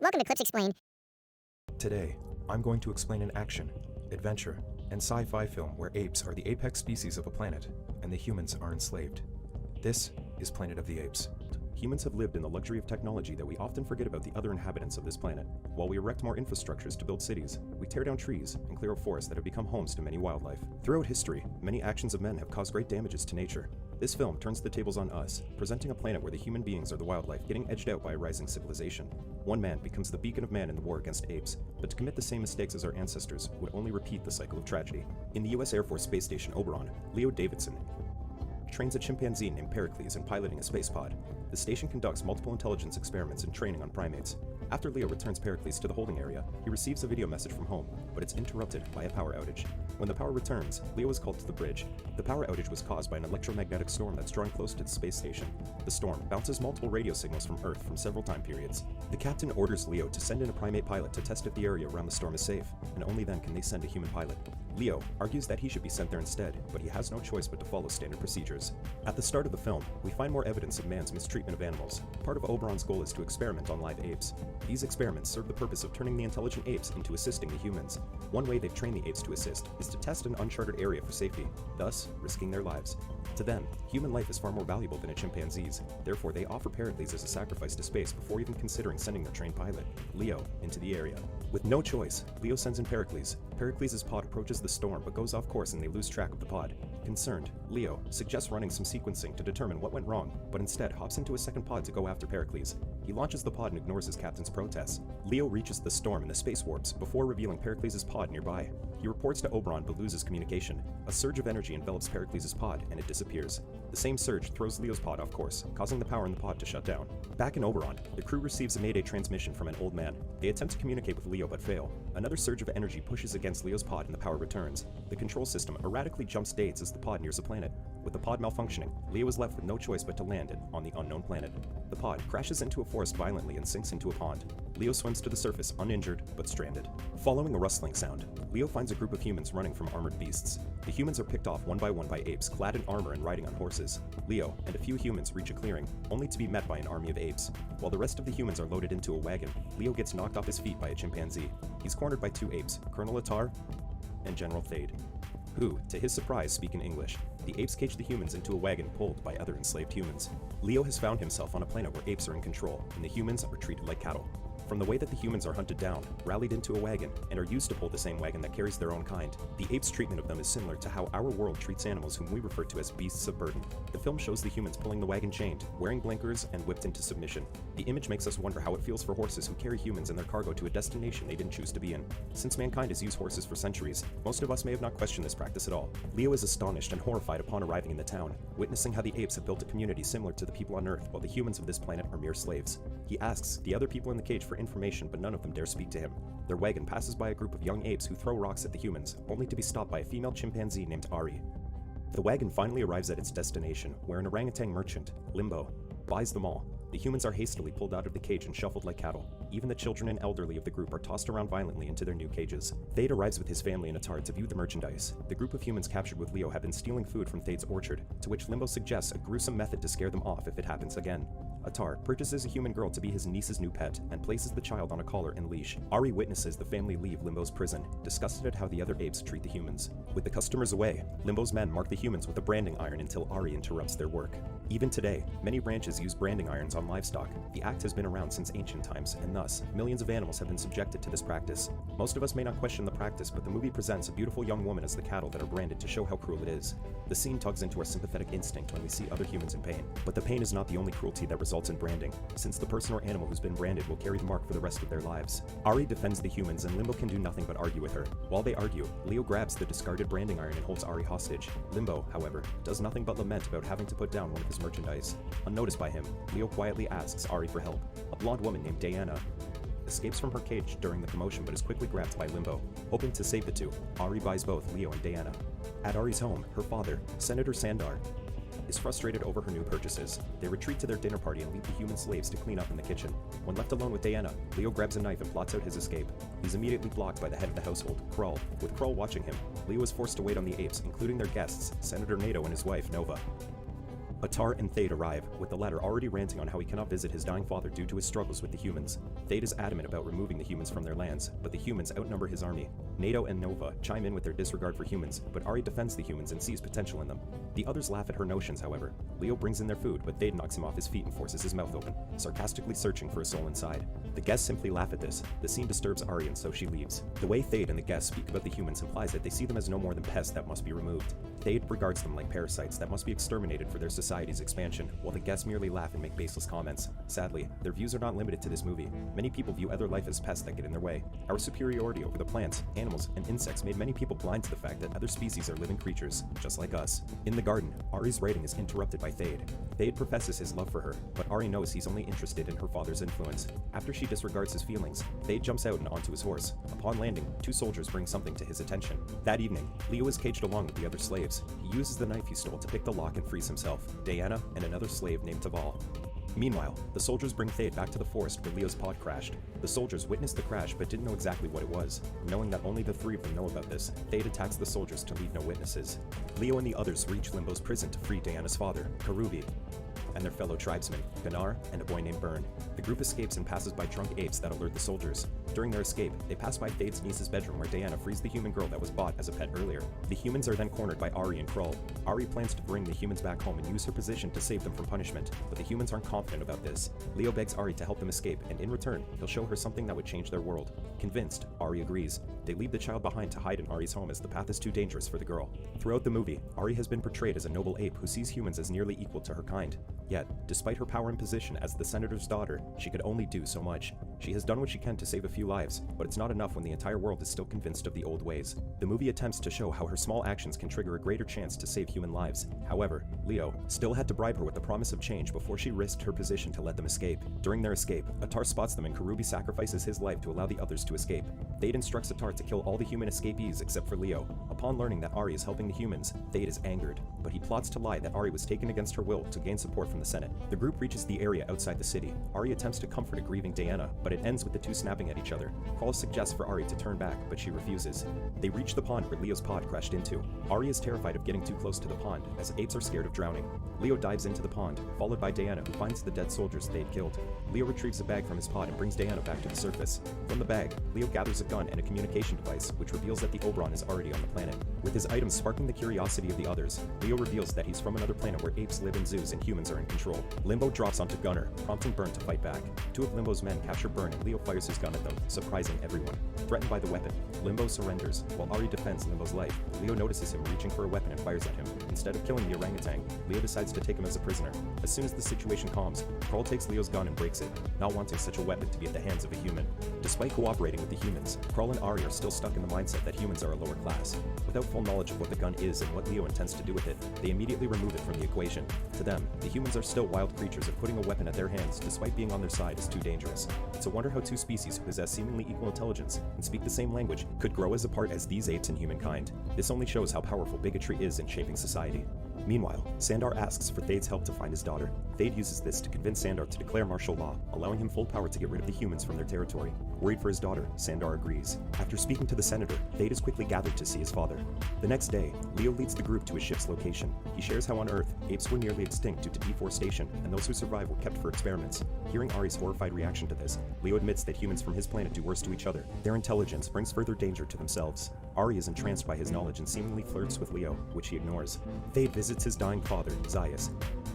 welcome to Clips Explain. Today, I'm going to explain an action, adventure, and sci-fi film where apes are the apex species of a planet, and the humans are enslaved. This is Planet of the Apes. Humans have lived in the luxury of technology that we often forget about the other inhabitants of this planet. While we erect more infrastructures to build cities, we tear down trees and clear up forests that have become homes to many wildlife. Throughout history, many actions of men have caused great damages to nature. This film turns the tables on us, presenting a planet where the human beings are the wildlife getting edged out by a rising civilization. One man becomes the beacon of man in the war against apes, but to commit the same mistakes as our ancestors would only repeat the cycle of tragedy. In the US Air Force Space Station Oberon, Leo Davidson trains a chimpanzee named Pericles in piloting a space pod. The station conducts multiple intelligence experiments and training on primates. After Leo returns Pericles to the holding area, he receives a video message from home, but it's interrupted by a power outage. When the power returns, Leo is called to the bridge. The power outage was caused by an electromagnetic storm that's drawing close to the space station. The storm bounces multiple radio signals from Earth from several time periods. The captain orders Leo to send in a primate pilot to test if the area around the storm is safe, and only then can they send a human pilot. Leo argues that he should be sent there instead, but he has no choice but to follow standard procedures. At the start of the film, we find more evidence of man's mistreatment of animals. Part of Oberon's goal is to experiment on live apes. These experiments serve the purpose of turning the intelligent apes into assisting the humans. One way they've trained the apes to assist is to test an uncharted area for safety, thus risking their lives. To them, human life is far more valuable than a chimpanzee's. Therefore, they offer Pericles as a sacrifice to space before even considering sending their trained pilot, Leo, into the area. With no choice, Leo sends in Pericles. Pericles' pod approaches the storm but goes off course and they lose track of the pod. Concerned, Leo suggests running some sequencing to determine what went wrong, but instead hops into a second pod to go after Pericles. He launches the pod and ignores his captain's protests. Leo reaches the storm and the space warps before revealing Pericles' pod nearby. He reports to Oberon but loses communication. A surge of energy envelops Pericles' pod and it disappears. The same surge throws Leo's pod off course, causing the power in the pod to shut down. Back in Oberon, the crew receives a mayday transmission from an old man. They attempt to communicate with Leo but fail. Another surge of energy pushes against Leo's pod and the power returns. The control system erratically jumps dates as the pod nears a planet. With the pod malfunctioning, Leo is left with no choice but to land it on the unknown planet. The pod crashes into a forest violently and sinks into a pond. Leo swims to the surface uninjured but stranded. Following a rustling sound, Leo finds a group of humans running from armored beasts. The humans are picked off one by one by apes clad in armor and riding on horses. Leo and a few humans reach a clearing, only to be met by an army of apes. While the rest of the humans are loaded into a wagon, Leo gets knocked off his feet by a chimpanzee. He's cornered by two apes, Colonel Attar and General Thade, who, to his surprise, speak in English. The apes cage the humans into a wagon pulled by other enslaved humans. Leo has found himself on a planet where apes are in control, and the humans are treated like cattle. From the way that the humans are hunted down, rallied into a wagon, and are used to pull the same wagon that carries their own kind, the apes' treatment of them is similar to how our world treats animals whom we refer to as beasts of burden. The film shows the humans pulling the wagon chained, wearing blinkers, and whipped into submission. The image makes us wonder how it feels for horses who carry humans and their cargo to a destination they didn't choose to be in. Since mankind has used horses for centuries, most of us may have not questioned this practice at all. Leo is astonished and horrified upon arriving in the town, witnessing how the apes have built a community similar to the people on Earth while the humans of this planet are mere slaves. He asks the other people in the cage for information, but none of them dare speak to him. Their wagon passes by a group of young apes who throw rocks at the humans, only to be stopped by a female chimpanzee named Ari. The wagon finally arrives at its destination, where an orangutan merchant, Limbo, buys them all. The humans are hastily pulled out of the cage and shuffled like cattle. Even the children and elderly of the group are tossed around violently into their new cages. Thade arrives with his family in Attar to view the merchandise. The group of humans captured with Leo have been stealing food from Thade's orchard, to which Limbo suggests a gruesome method to scare them off if it happens again. Attar purchases a human girl to be his niece's new pet and places the child on a collar and leash. Ari witnesses the family leave Limbo's prison, disgusted at how the other apes treat the humans. With the customers away, Limbo's men mark the humans with a branding iron until Ari interrupts their work. Even today, many ranches use branding irons on livestock. The act has been around since ancient times, and thus, millions of animals have been subjected to this practice. Most of us may not question the practice, but the movie presents a beautiful young woman as the cattle that are branded to show how cruel it is. The scene tugs into our sympathetic instinct when we see other humans in pain. But the pain is not the only cruelty that results in branding, since the person or animal who's been branded will carry the mark for the rest of their lives. Ari defends the humans and Limbo can do nothing but argue with her. While they argue, Leo grabs the discarded branding iron and holds Ari hostage. Limbo, however, does nothing but lament about having to put down one of his merchandise. Unnoticed by him, Leo quietly asks Ari for help. A blonde woman named Diana escapes from her cage during the commotion but is quickly grabbed by Limbo. Hoping to save the two, Ari buys both Leo and Diana. At Ari's home, her father, Senator Sandar, is frustrated over her new purchases. They retreat to their dinner party and leave the human slaves to clean up in the kitchen. When left alone with Diana, Leo grabs a knife and plots out his escape. He's immediately blocked by the head of the household, Krull. With Krull watching him, Leo is forced to wait on the apes, including their guests, Senator Nato and his wife, Nova. Atar and Thade arrive, with the latter already ranting on how he cannot visit his dying father due to his struggles with the humans. Thade is adamant about removing the humans from their lands, but the humans outnumber his army. Nato and Nova chime in with their disregard for humans, but Ari defends the humans and sees potential in them. The others laugh at her notions, however. Leo brings in their food, but Thade knocks him off his feet and forces his mouth open, sarcastically searching for a soul inside. The guests simply laugh at this. The scene disturbs Ari and so she leaves. The way Thade and the guests speak about the humans implies that they see them as no more than pests that must be removed. Thade regards them like parasites that must be exterminated for their society's expansion, while the guests merely laugh and make baseless comments. Sadly, their views are not limited to this movie. Many people view other life as pests that get in their way. Our superiority over the plants, animals, and insects made many people blind to the fact that other species are living creatures, just like us. In the garden, Ari's writing is interrupted by Thade. Thade professes his love for her, but Ari knows he's only interested in her father's influence. After she disregards his feelings, Thade jumps out and onto his horse. Upon landing, two soldiers bring something to his attention. That evening, Leo is caged along with the other slaves. He uses the knife he stole to pick the lock and frees himself, Diana, and another slave named Taval. Meanwhile, the soldiers bring Thade back to the forest where Leo's pod crashed. The soldiers witnessed the crash but didn't know exactly what it was. Knowing that only the three of them know about this, Thade attacks the soldiers to leave no witnesses. Leo and the others reach Limbo's prison to free Diana's father, Karubi, and their fellow tribesmen, Ganar and a boy named Byrne. The group escapes and passes by drunk apes that alert the soldiers. During their escape, they pass by Thade's niece's bedroom where Diana frees the human girl that was bought as a pet earlier. The humans are then cornered by Ari and Krull. Ari plans to bring the humans back home and use her position to save them from punishment, but the humans aren't confident about this. Leo begs Ari to help them escape, and in return, he'll show her something that would change their world. Convinced, Ari agrees. They leave the child behind to hide in Ari's home as the path is too dangerous for the girl. Throughout the movie, Ari has been portrayed as a noble ape who sees humans as nearly equal to her kind. Yet, despite her power and position as the senator's daughter, she could only do so much. She has done what she can to save a few lives, but it's not enough when the entire world is still convinced of the old ways. The movie attempts to show how her small actions can trigger a greater chance to save human lives. However, Leo still had to bribe her with the promise of change before she risked her position to let them escape. During their escape, Atar spots them and Karubi sacrifices his life to allow the others to escape. Thade instructs Atar to kill all the human escapees except for Leo. Upon learning that Ari is helping the humans, Thade is angered, but he plots to lie that Ari was taken against her will to gain support from the Senate. The group reaches the area outside the city. Ari attempts to comfort a grieving Diana, but it ends with the two snapping at each other. Krull suggests for Ari to turn back, but she refuses. They reach the pond where Leo's pod crashed into. Ari is terrified of getting too close to the pond, as apes are scared of drowning. Leo dives into the pond, followed by Diana, who finds the dead soldiers Thade killed. Leo retrieves a bag from his pod and brings Diana back to the surface. From the bag, Leo gathers a gun and a communication device, which reveals that the Oberon is already on the planet. With his items sparking the curiosity of the others, Leo reveals that he's from another planet where apes live in zoos and humans are in control. Limbo drops onto Gunner, prompting Byrne to fight back. Two of Limbo's men capture Byrne and Leo fires his gun at them, surprising everyone. Threatened by the weapon, Limbo surrenders. While Ari defends Limbo's life, Leo notices him reaching for a weapon and fires at him. Instead of killing the orangutan, Leo decides to take him as a prisoner. As soon as the situation calms, Krull takes Leo's gun and breaks it, not wanting such a weapon to be at the hands of a human. Despite cooperating with the humans, Krull and Ari are still stuck in the mindset that humans are a lower class. Without full knowledge of what the gun is and what Leo intends to do with it, they immediately remove it from the equation. To them, the humans are still wild creatures and putting a weapon at their hands despite being on their side is too dangerous. It's a wonder how two species who possess seemingly equal intelligence and speak the same language could grow as apart as these apes and humankind. This only shows how powerful bigotry is in shaping society. Meanwhile, Sandar asks for Thade's help to find his daughter. Thade uses this to convince Sandar to declare martial law, allowing him full power to get rid of the humans from their territory. Worried for his daughter, Sandar agrees. After speaking to the senator, Thade is quickly gathered to see his father. The next day, Leo leads the group to his ship's location. He shares how on Earth, apes were nearly extinct due to deforestation, and those who survived were kept for experiments. Hearing Ari's horrified reaction to this, Leo admits that humans from his planet do worse to each other. Their intelligence brings further danger to themselves. Ari is entranced by his knowledge and seemingly flirts with Leo, which he ignores. Thade visits his dying father, Zaius,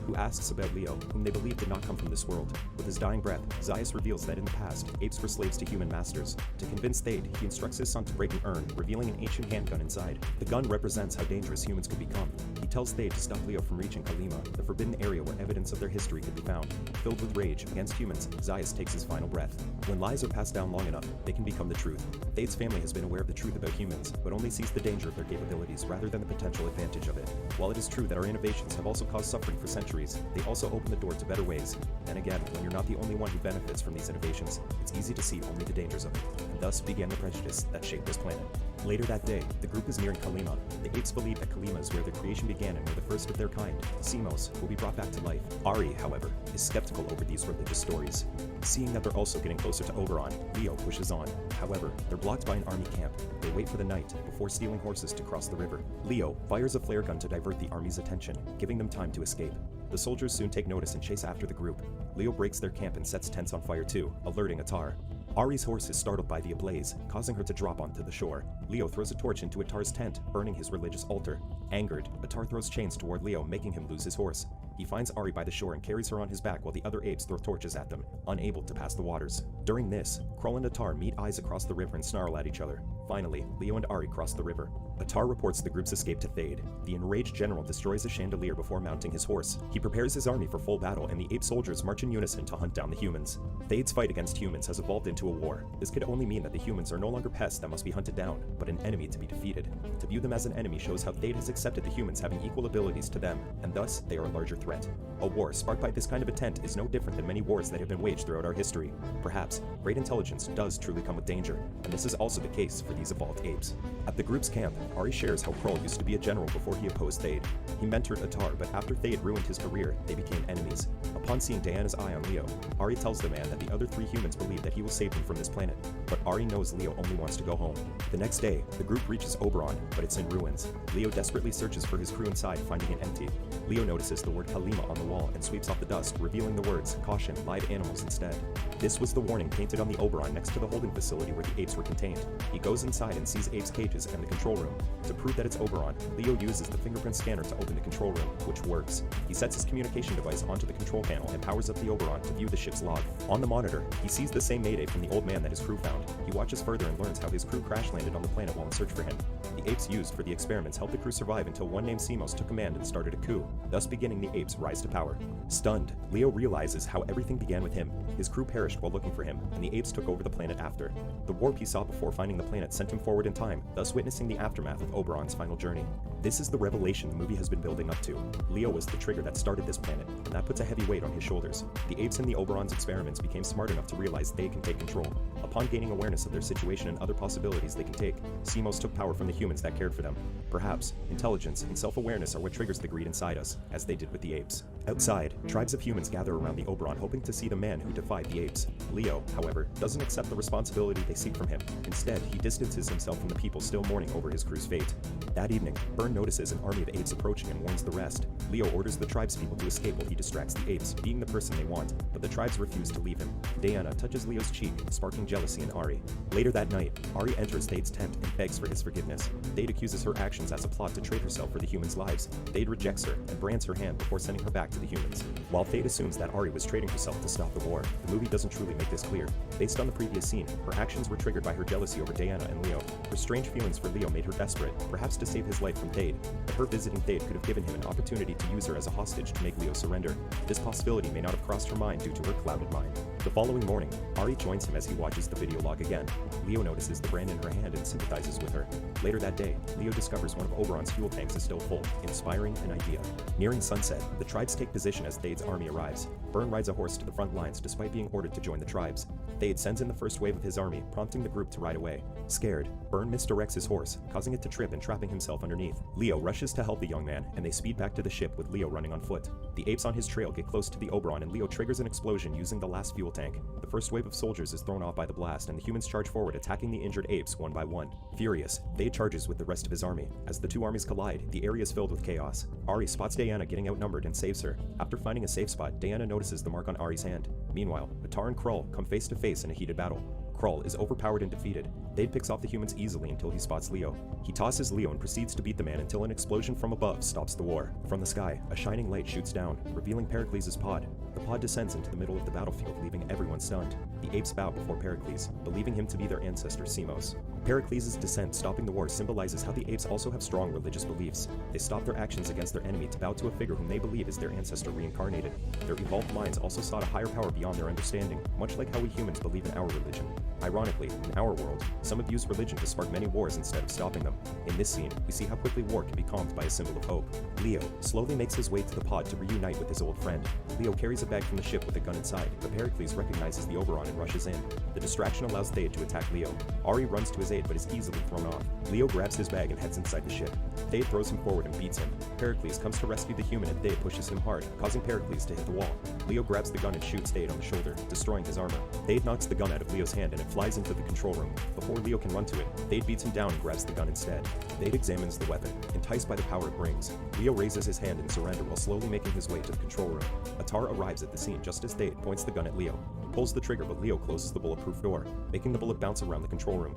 who asks about Leo, whom they believe did not come from this world. With his dying breath, Zaius reveals that in the past, apes were slaves to human masters. To convince Thade, he instructs his son to break an urn, revealing an ancient handgun inside. The gun represents how dangerous humans could become. He tells Thade to stop Leo from reaching Kalima, the forbidden area where evidence of their history could be found. Filled with rage against humans, Zaius takes his final breath. When lies are passed down long enough, they can become the truth. Thade's family has been aware of the truth about humans, but only sees the danger of their capabilities rather than the potential advantage of it. While it is true that our innovations have also caused suffering for centuries, they also open the door to better ways. Then again, when you're not the only one who benefits from these innovations, it's easy to see only the dangers of it, and thus began the prejudice that shaped this planet. Later that day, the group is nearing Kalima. The apes believe that Kalima is where their creation began and were the first of their kind. Simos will be brought back to life. Ari, however, is skeptical over these religious stories. Seeing that they're also getting closer to Oberon, Leo pushes on. However, they're blocked by an army camp. They wait for the night before stealing horses to cross the river. Leo fires a flare gun to divert the army's attention, giving them time to escape. The soldiers soon take notice and chase after the group. Leo breaks their camp and sets tents on fire too, alerting Attar. Ari's horse is startled by the ablaze, causing her to drop onto the shore. Leo throws a torch into Attar's tent, burning his religious altar. Angered, Attar throws chains toward Leo, making him lose his horse. He finds Ari by the shore and carries her on his back while the other apes throw torches at them, unable to pass the waters. During this, Krull and Attar meet eyes across the river and snarl at each other. Finally, Leo and Ari cross the river. Attar reports the group's escape to Thade. The enraged general destroys a chandelier before mounting his horse. He prepares his army for full battle, and the ape soldiers march in unison to hunt down the humans. Thade's fight against humans has evolved into a war. This could only mean that the humans are no longer pests that must be hunted down, but an enemy to be defeated. To view them as an enemy shows how Thade has accepted the humans having equal abilities to them, and thus they are a larger threat. A war sparked by this kind of intent is no different than many wars that have been waged throughout our history. Perhaps, great intelligence does truly come with danger, and this is also the case for these evolved apes. At the group's camp, Ari shares how Krull used to be a general before he opposed Thade. He mentored Attar, but after Thade ruined his career, they became enemies. Upon seeing Diana's eye on Leo, Ari tells the man that the other 3 humans believe that he will save them from this planet, but Ari knows Leo only wants to go home. The next day, the group reaches Oberon, but it's in ruins. Leo desperately searches for his crew inside, finding it empty. Leo notices the word Kalima on the wall and sweeps off the dust, revealing the words, "Caution, live animals" instead. This was the warning painted on the Oberon next to the holding facility where the apes were contained. He goes inside and sees apes' cages and the control room. To prove that it's Oberon, Leo uses the fingerprint scanner to open the control room, which works. He sets his communication device onto the control panel and powers up the Oberon to view the ship's log. On the monitor, he sees the same mayday from the old man that his crew found. He watches further and learns how his crew crash-landed on the planet while in search for him. The apes used for the experiments helped the crew survive until one named Simos took command and started a coup, thus beginning the apes' rise to power. Stunned, Leo realizes how everything began with him. His crew perished while looking for him, and the apes took over the planet after. The warp he saw before finding the planet sent him forward in time, thus witnessing the aftermath of Oberon's final journey. This is the revelation the movie has been building up to. Leo was the trigger that started this planet, and that puts a heavy weight on his shoulders. The apes in the Oberon's experiments became smart enough to realize they can take control. Upon gaining awareness of their situation and other possibilities they can take, Simos took power from the humans that cared for them. Perhaps, intelligence and self-awareness are what triggers the greed inside us, as they did with the apes. Outside, tribes of humans gather around the Oberon hoping to see the man who defied the apes. Leo, however, doesn't accept the responsibility they seek from him. Instead, he distances himself from the people still mourning over his crew's fate. That evening, Byrne notices an army of apes approaching and warns the rest. Leo orders the tribespeople to escape while he distracts the apes, being the person they want, but the tribes refuse to leave him. Diana touches Leo's cheek, sparking jealousy in Ari. Later that night, Ari enters Thade's tent and begs for his forgiveness. Thade accuses her actions as a plot to trade herself for the humans' lives. Thade rejects her and brands her hand before sending her back to the humans. While Thade assumes that Ari was trading herself to stop the war, the movie doesn't truly make this clear. Based on the previous scene, her actions were triggered by her jealousy over Diana and Leo. Her strange feelings for Leo made her desperate, perhaps to save his life from Thade, but her visiting Thade could have given him an opportunity to use her as a hostage to make Leo surrender. This possibility may not have crossed her mind due to her clouded mind. The following morning, Ari joins him as he watches the video log again. Leo notices the brand in her hand and sympathizes with her. Later that day, Leo discovers one of Oberon's fuel tanks is still full, inspiring an idea. Nearing sunset, the tribes take position as Thade's army arrives. Byrne rides a horse to the front lines despite being ordered to join the tribes. Thade sends in the first wave of his army, prompting the group to ride away. Scared, Byrne misdirects his horse, causing it to trip and trapping himself underneath. Leo rushes to help the young man, and they speed back to the ship with Leo running on foot. The apes on his trail get close to the Oberon, and Leo triggers an explosion using the last fuel tank. The first wave of soldiers is thrown off by the blast, and the humans charge forward, attacking the injured apes one by one. Furious, Thade charges with the rest of his army. As the two armies collide, the area is filled with chaos. Ari spots Diana getting outnumbered and saves her. After finding a safe spot, Diana notices the mark on Ari's hand. Meanwhile, Attar and Krull come face to face in a heated battle. Krull is overpowered and defeated. Thade picks off the humans easily until he spots Leo. He tosses Leo and proceeds to beat the man until an explosion from above stops the war. From the sky, a shining light shoots down, revealing Pericles' pod. The pod descends into the middle of the battlefield, leaving everyone stunned. The apes bow before Pericles, believing him to be their ancestor Simos. Pericles' descent stopping the war symbolizes how the apes also have strong religious beliefs. They stop their actions against their enemy to bow to a figure whom they believe is their ancestor reincarnated. Their evolved minds also sought a higher power beyond their understanding, much like how we humans believe in our religion. Ironically, in our world, some have used religion to spark many wars instead of stopping them. In this scene, we see how quickly war can be calmed by a symbol of hope. Leo slowly makes his way to the pod to reunite with his old friend. Leo carries a bag from the ship with a gun inside, but Pericles recognizes the Oberon and rushes in. The distraction allows Thade to attack Leo. Ari runs to his aid but is easily thrown off. Leo grabs his bag and heads inside the ship. Thade throws him forward and beats him. Pericles comes to rescue the human and Thade pushes him hard, causing Pericles to hit the wall. Leo grabs the gun and shoots Thade on the shoulder, destroying his armor. Thade knocks the gun out of Leo's hand and it flies into the control room. Before Leo can run to it, Thade beats him down and grabs the gun instead. Thade examines the weapon, enticed by the power it brings. Leo raises his hand in surrender while slowly making his way to the control room. Attar arrives at the scene just as Thade points the gun at Leo. He pulls the trigger, but Leo closes the bulletproof door, making the bullet bounce around the control room.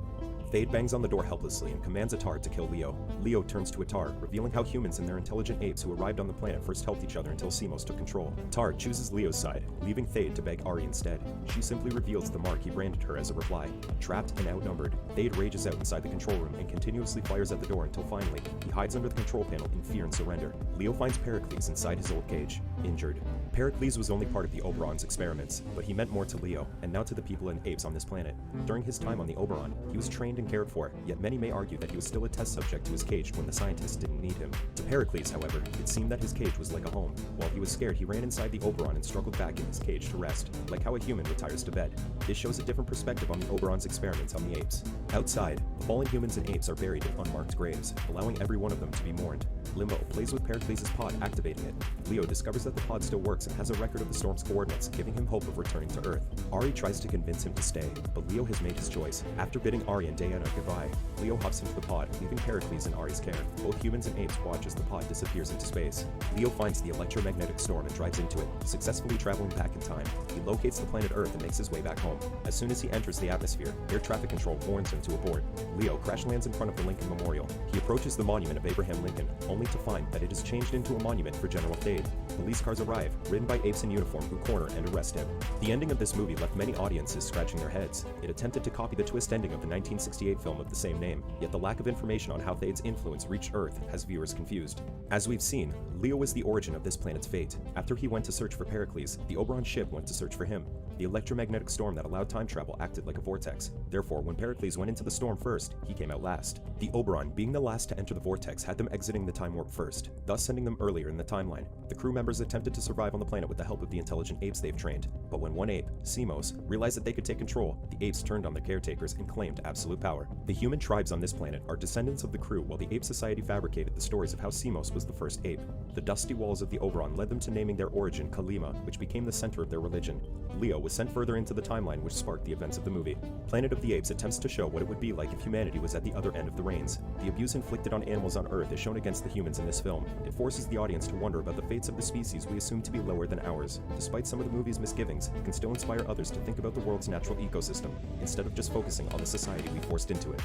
Thade bangs on the door helplessly and commands Attar to kill Leo. Leo turns to Attar, revealing how humans and their intelligent apes who arrived on the planet first helped each other until Simos took control. Attar chooses Leo's side, leaving Thade to beg Ari instead. She simply reveals the mark he branded her as a reply. Trapped and outnumbered, Thade rages out inside the control room and continuously fires at the door until finally, he hides under the control panel in fear and surrender. Leo finds Pericles inside his old cage, injured. Pericles was only part of the Oberon's experiments, but he meant more to Leo, and now to the people and apes on this planet. During his time on the Oberon, he was trained and cared for, yet many may argue that he was still a test subject who was caged when the scientists didn't need him. To Pericles, however, it seemed that his cage was like a home. While he was scared, he ran inside the Oberon and struggled back in his cage to rest, like how a human retires to bed. This shows a different perspective on the Oberon's experiments on the apes. Outside, the fallen humans and apes are buried in unmarked graves, allowing every one of them to be mourned. Limbo plays with Pericles' pod, activating it. Leo discovers that the pod still works and has a record of the storm's coordinates, giving him hope of returning to Earth. Ari tries to convince him to stay, but Leo has made his choice. After bidding Ari and Diana goodbye, Leo hops into the pod, leaving Pericles in Ari's care. Both humans and apes watch as the pod disappears into space. Leo finds the electromagnetic storm and drives into it, successfully traveling back in time. He locates the planet Earth and makes his way back home. As soon as he enters the atmosphere, air traffic control warns him to abort. Leo crash lands in front of the Lincoln Memorial. He approaches the monument of Abraham Lincoln, only to find that it is changed into a monument for General Thade. Police cars arrive, ridden by apes in uniform who corner and arrest him. The ending of this movie left many audiences scratching their heads. It attempted to copy the twist ending of the 1968 film of the same name, yet the lack of information on how Thade's influence reached Earth has viewers confused. As we've seen, Leo was the origin of this planet's fate. After he went to search for Pericles, the Oberon ship went to search for him. The electromagnetic storm that allowed time travel acted like a vortex. Therefore, when Pericles went into the storm first, he came out last. The Oberon, being the last to enter the vortex, had them exiting the time warp first, thus sending them earlier in the timeline. The crew members attempted to survive on the planet with the help of the intelligent apes they've trained, but when one ape, Simos, realized that they could take control, the apes turned on their caretakers and claimed absolute power. The human tribes on this planet are descendants of the crew, while the ape society fabricated the stories of how Simos was the first ape. The dusty walls of the Oberon led them to naming their origin Kalima, which became the center of their religion. Leo was sent further into the timeline, which sparked the events of the movie. Planet of the Apes attempts to show what it would be like if humanity was at the other end of the reins. The abuse inflicted on animals on Earth is shown against the humans in this film. It forces the audience to wonder about the fates of the species we assume to be lower than ours. Despite some of the movie's misgivings, it can still inspire others to think about the world's natural ecosystem, instead of just focusing on the society we forced into it.